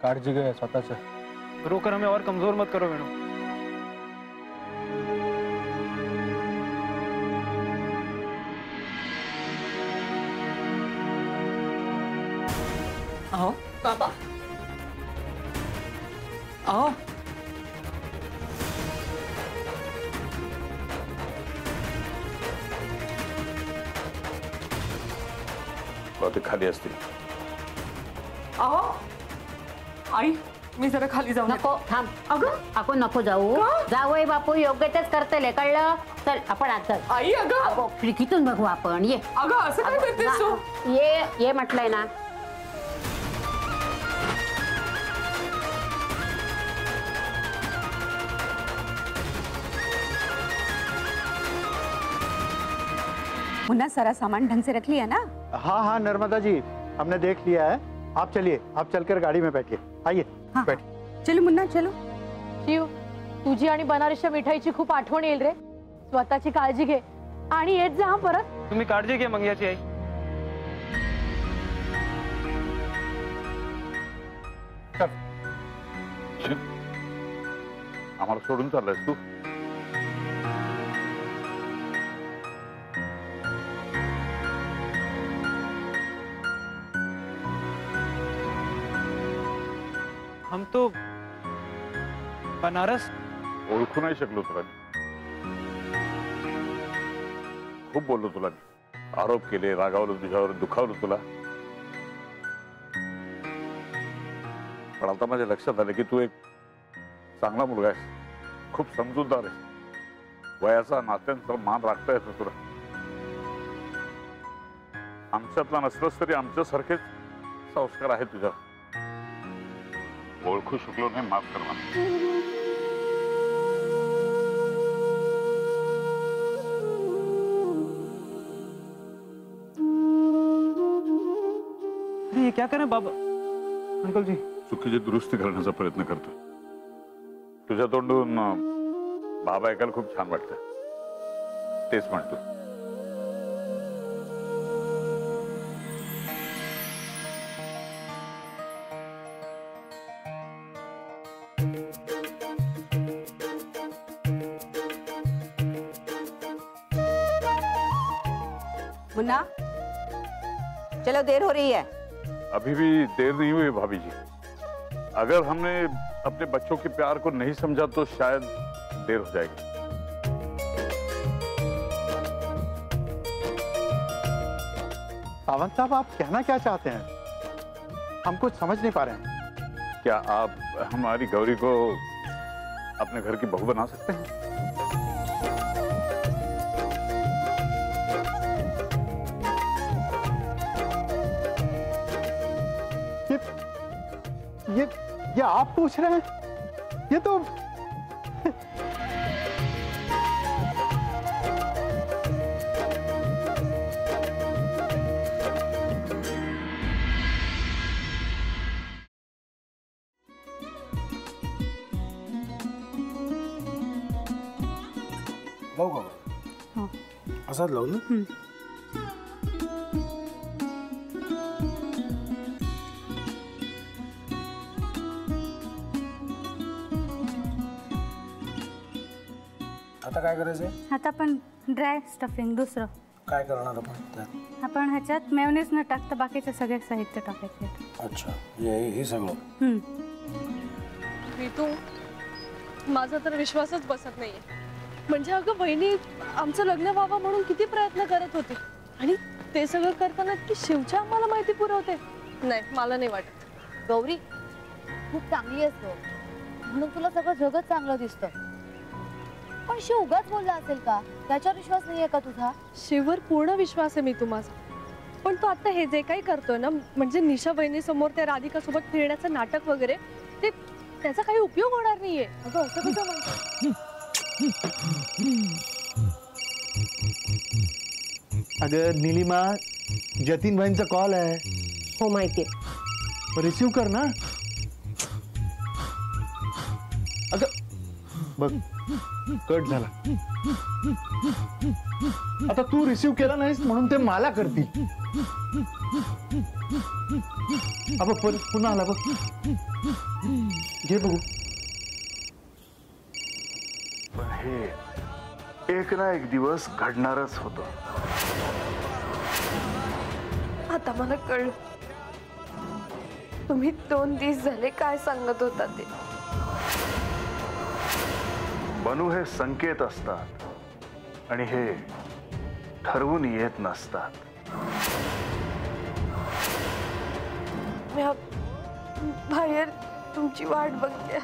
काळजी घे स्वतःच। रोकर हमें और कमजोर मत करो वेणु। आओ पापा, आओ। बहुतेक खाली असतील। आओ आई, मी जरा खाली जाऊ। नको थांब। अगं आपण नको जाऊ। जावई बापू योग्य तेच करतले, कळलं? चल आपण आज चल। आई अगं खिडकीतून बघू आपण। ये अगं असं काय करतेस तू? ये म्हटलंय ना। मुन्ना सारा सामान ढंग से रख लिया ना? हाँ हाँ नर्मदा जी, हमने देख लिया है। आप चलिए, आप चलकर गाड़ी में बैठिए। आइए हाँ, बैठिए। चलो मुन्ना चलो। शिव, तुझी आणि बनारसच्या मिठाईची खूप आठवण येईल रे। स्वतःची काळजी घे आणि येत जा परत। तुम्ही काळजी घे मंग्याची आई। आम्हाला सोडून चाललायस तू? हम तो बनारस ओळखू नाही शकलो तुला। खूप बोललो तुला, आरोप केले, रागावलो तुझ्यावर, दुखावलं तुला। पण आता माझ्या लक्षात आलं की तू एक चांगला मुलगा आहेस, खूप समजूतदार आहेस, वयाचा नात्यांचा मान राखता येतो तुला। आमच्यातला नसलंस तरी आमच्यासारखेच संस्कार आहेत तुझ्या। ओळखू शकलो नाही, माफ कर मला। ये क्या करें बाबा? अंकल जी चुकीची दुरुस्ती करण्याचा प्रयत्न करतो। तुझ्या तोंडून बाबा ऐकायला खूप छान वाटतं, तेच म्हणतो। मुन्ना चलो, देर हो रही है। अभी भी देर नहीं हुई भाभी जी। अगर हमने अपने बच्चों के प्यार को नहीं समझा तो शायद देर हो जाएगी। सावंत साहब, आप कहना क्या चाहते हैं? हम कुछ समझ नहीं पा रहे हैं। क्या आप हमारी गौरी को अपने घर की बहू बना सकते हैं? ये आप पूछ रहे हैं? ये तो लावू का? हाँ। असाच लावू ना? आता काय करायचंय? आता आपण ड्राय स्टफिंग दुसरं काय करणार आपण त्यात? आपण ह्याच्यात मेयोनीज न टाकता बाकीचे सगळे साहित्य टाकायचे। अच्छा, हे सगळं? ऋतू, माझा तर विश्वासच बसत नाहीये। म्हणजे अगं बहिणी आमचं लग्न व्हावं म्हणून किती प्रयत्न करत होती आणि ते सगळं करताना ती शिवच्या आम्हाला माहिती पुरवते। नाही, मला नाही वाटत। गौरी खूप चांगली असतो म्हणून तुला सगळं जगत चांगलं दिसतं, पण शिव उगाच बोलला असेल का? त्याच्यावर विश्वास नाहीये का तुझा? शिववर पूर्ण विश्वास आहे मी तुम्हाला, पण तो आता हे जे काही करतोय ना, म्हणजे निशा बहिणी समोर त्या राधिका सोबत फिरण्याचं नाटक वगैरे, ते त्याचा काही उपयोग होणार नाहीये। अगं असं कसं म्हणतो? अगं नीलिमा, जतीन भाईंचा कॉल आहे। हो माहितीये, रिसीव कर ना। अगं बघ, कट झाला। आता तू रिसीव केला नाहीस म्हणून ते मला करतील। अब पुन्हा आला बघ. घे बघू. पण हे एक ना एक दिवस घडणारच होतं. आता मला कळलं तुम्ही 2 दिवस झाले काय सांगत होता ते. बनू हे संकेत असतात आणि हे ठरवून येत नसतात. मी बाहेर तुमची वाट बघते.